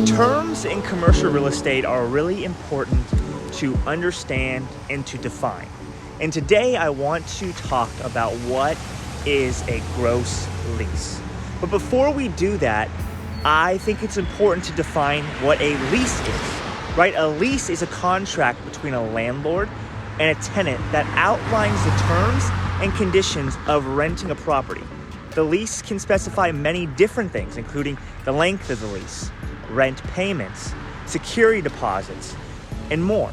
Terms in commercial real estate are really important to understand and to define. And today I want to talk about what is a gross lease. But before we do that, I think it's important to define what a lease is, right? A lease is a contract between a landlord and a tenant that outlines the terms and conditions of renting a property. The lease can specify many different things, including the length of the lease, rent payments, security deposits, and more.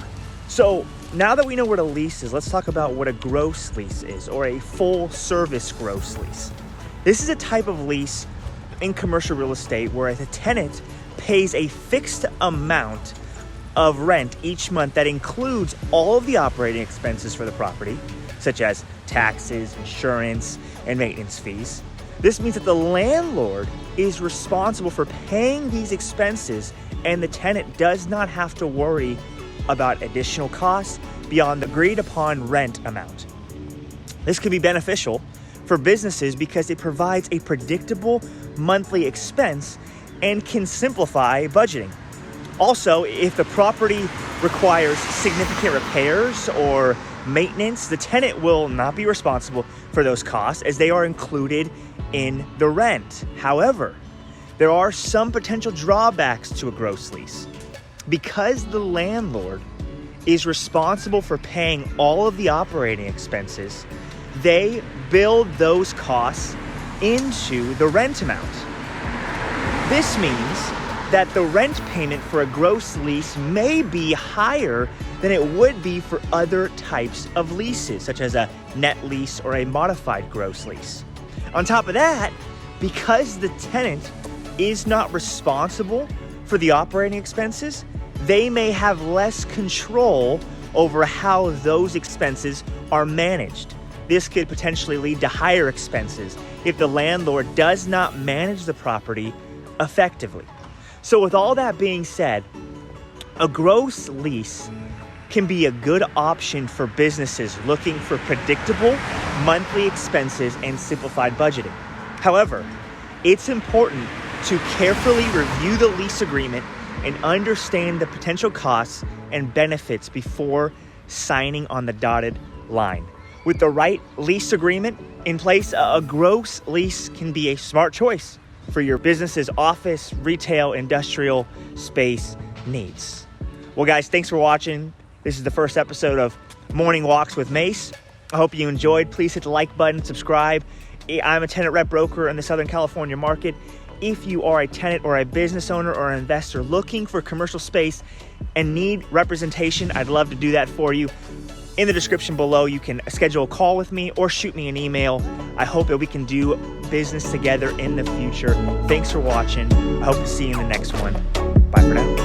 So now that we know what a lease is, let's talk about what a gross lease is, or a full service gross lease. This is a type of lease in commercial real estate where the tenant pays a fixed amount of rent each month that includes all of the operating expenses for the property, such as taxes, insurance, and maintenance fees. This means that the landlord is responsible for paying these expenses, and the tenant does not have to worry about additional costs beyond the agreed upon rent amount. This can be beneficial for businesses because it provides a predictable monthly expense and can simplify budgeting. Also, if the property requires significant repairs or maintenance, the tenant will not be responsible for those costs as they are included in the rent. However, there are some potential drawbacks to a gross lease. Because the landlord is responsible for paying all of the operating expenses, they build those costs into the rent amount. This means that the rent payment for a gross lease may be higher than it would be for other types of leases, such as a net lease or a modified gross lease. On top of that, because the tenant is not responsible for the operating expenses, they may have less control over how those expenses are managed. This could potentially lead to higher expenses if the landlord does not manage the property effectively. So with all that being said, a gross lease can be a good option for businesses looking for predictable monthly expenses and simplified budgeting. However, it's important to carefully review the lease agreement and understand the potential costs and benefits before signing on the dotted line. With the right lease agreement in place, a gross lease can be a smart choice for your business's office, retail, industrial space needs. Well, guys, thanks for watching. This is the first episode of Morning Walks with Mace. I hope you enjoyed. Please hit the like button, subscribe. I'm a tenant rep broker in the Southern California market. If you are a tenant or a business owner or an investor looking for commercial space and need representation, I'd love to do that for you. In the description below, you can schedule a call with me or shoot me an email. I hope that we can do business together in the future. Thanks for watching. I hope to see you in the next one. Bye for now.